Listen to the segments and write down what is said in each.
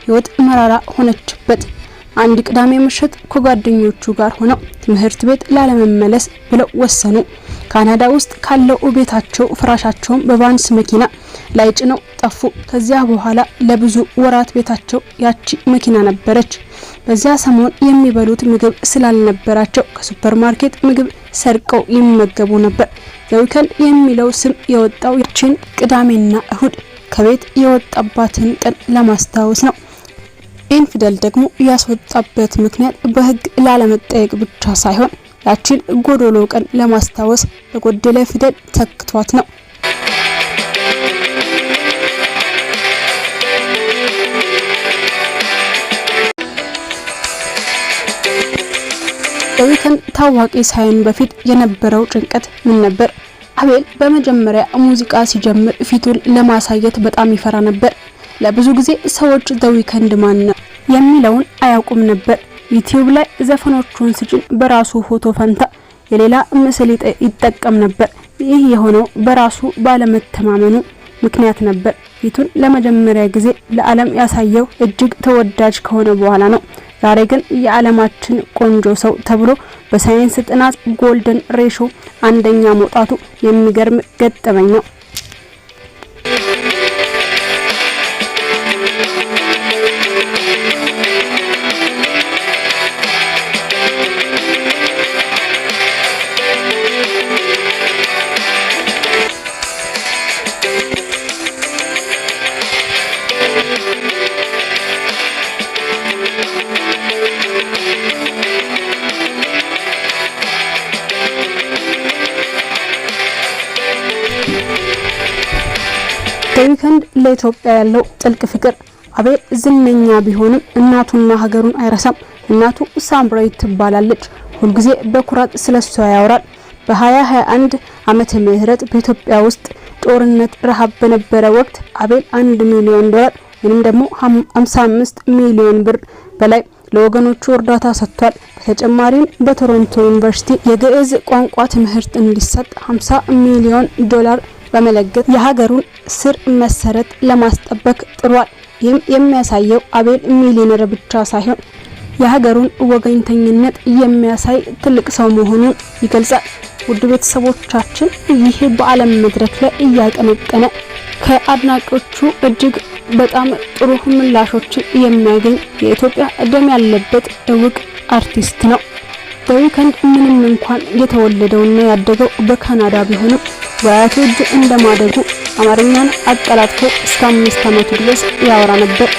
ህይወት መራራ ሆነችበት። አንድ ቅዳሜ ምሽት ከጓደኞቹ ጋር ሆነው ትምህርት ቤት ላለመመለስ ብለው ወሰኑ። ካናዳ ውስጥ ካለው ቤታቸው ፍራሻቸውን በቫንስ መኪና ላይ ጭነው ጠፉ። ከዚያ በኋላ ለብዙ ወራት ቤታቸው ያቺ መኪና ነበረች። በዚያ ሰሞን የሚበሉት ምግብ ስላልነበራቸው ከሱፐርማርኬት ምግብ ሰርቀው ይመገቡ ነበር። ዘዊከንድ የሚለው ስም የወጣው ያቺን ቅዳሜና እሁድ ከቤት የወጣባትን ቀን ለማስታወስ ነው። ኢንፊደል ደግሞ ያስወጣበት ምክንያት በህግ ላለመጠየቅ ብቻ ሳይሆን ያቺን ጎዶሎ ቀን ለማስታወስ በጎደለ ፊደል ተክቷት ነው። ዘዊከንድ ታዋቂ ሳይሆን በፊት የነበረው ጭንቀት ምን ነበር? አቤል በመጀመሪያ ሙዚቃ ሲጀምር ፊቱን ለማሳየት በጣም ይፈራ ነበር። ለብዙ ጊዜ ሰዎች ዘዊከንድ ማን ነው የሚለውን አያውቁም ነበር። ዩቲዩብ ላይ ዘፈኖቹን ሲጭን በራሱ ፎቶ ፈንታ የሌላ ምስል ይጠቀም ነበር። ይህ የሆነው በራሱ ባለመተማመኑ ምክንያት ነበር። ፊቱን ለመጀመሪያ ጊዜ ለዓለም ያሳየው እጅግ ተወዳጅ ከሆነ በኋላ ነው። ዛሬ ግን የዓለማችን ቆንጆ ሰው ተብሎ በሳይንስ ጥናት ጎልደን ሬሾ አንደኛ መውጣቱ የሚገርም ገጠመኝ ነው። ዘዊከንድ ለኢትዮጵያ ያለው ጥልቅ ፍቅር። አቤል ዝነኛ ቢሆንም እናቱና ሀገሩን አይረሳም። እናቱ ሳምራዊት ትባላለች። ሁልጊዜ በኩራት ስለሷ ያወራል። በ2021 ዓመተ ምህረት በኢትዮጵያ ውስጥ ጦርነት ረሃብ በነበረ ወቅት አቤል $1 ሚሊዮን ወይንም ደግሞ 55 ሚሊዮን ብር በላይ ለወገኖቹ እርዳታ ሰጥቷል። በተጨማሪም በቶሮንቶ ዩኒቨርሲቲ የግዕዝ ቋንቋ ትምህርት እንዲሰጥ $50 ሚሊዮን በመለገስ የሀገሩን ስር መሰረት ለማስጠበቅ ጥሯል። ይህም የሚያሳየው አቤል ሚሊዮነር ብቻ ሳይሆን የሀገሩን ወገኝተኝነት የሚያሳይ ትልቅ ሰው መሆኑን ይገልጻል። ውድ ቤተሰቦቻችን ይህ በዓለም መድረክ ላይ እያቀነቀነ ከአድናቂዎቹ እጅግ በጣም ጥሩ ምላሾችን የሚያገኝ የኢትዮጵያ ደም ያለበት እውቅ አርቲስት ነው። ዘዊከንድ ምንም እንኳን የተወለደውና ያደገው በካናዳ ቢሆንም በአያቱ እጅ እንደማደጉ አማርኛን አቀላጥፎ እስከ 5 ዓመቱ ድረስ ያወራ ነበር።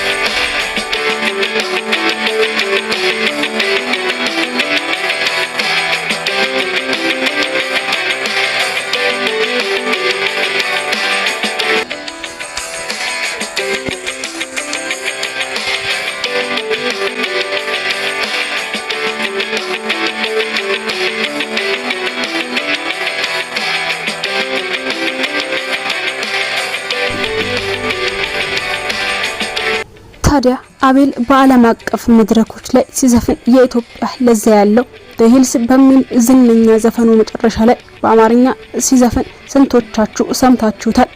ታዲያ አቤል በዓለም አቀፍ መድረኮች ላይ ሲዘፍን የኢትዮጵያ ለዛ ያለው በሂልስ በሚል ዝነኛ ዘፈኑ መጨረሻ ላይ በአማርኛ ሲዘፍን ስንቶቻችሁ ሰምታችሁታል?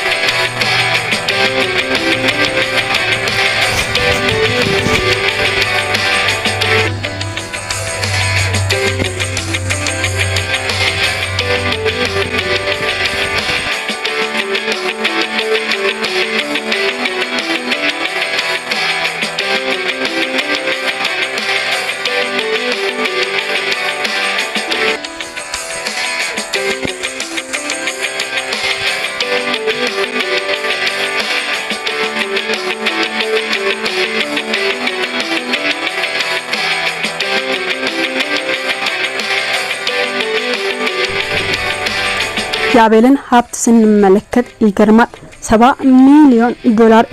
የአቤልን ሀብት ስንመለከት ይገርማል። $70 ሚሊዮን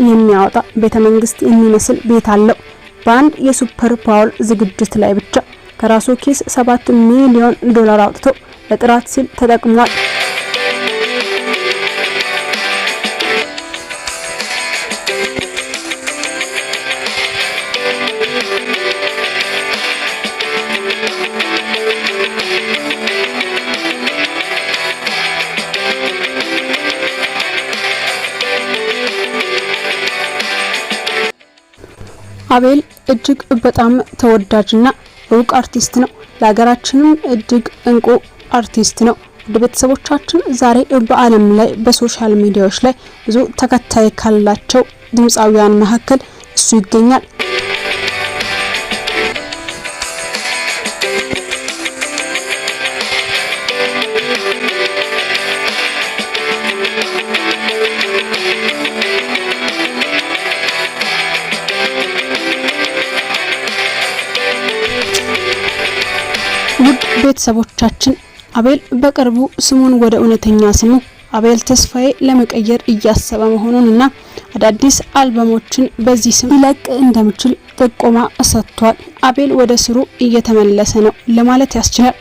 የሚያወጣ ቤተመንግስት የሚመስል ቤት አለው። በአንድ የሱፐር ፓወር ዝግጅት ላይ ብቻ ከራሱ ኪስ $7 ሚሊዮን አውጥቶ ለጥራት ሲል ተጠቅሟል። አቤል እጅግ በጣም ተወዳጅና እውቅ አርቲስት ነው። ለሀገራችንም እጅግ እንቁ አርቲስት ነው። ለቤተሰቦቻችን ዛሬ በዓለም ላይ በሶሻል ሚዲያዎች ላይ ብዙ ተከታይ ካላቸው ድምጻውያን መካከል እሱ ይገኛል። ውድ ቤተሰቦቻችን አቤል በቅርቡ ስሙን ወደ እውነተኛ ስሙ አቤል ተስፋዬ ለመቀየር እያሰበ መሆኑንና አዳዲስ አልበሞችን በዚህ ስም ሊለቅ እንደሚችል ጥቆማ ሰጥቷል። አቤል ወደ ስሩ እየተመለሰ ነው ለማለት ያስችላል።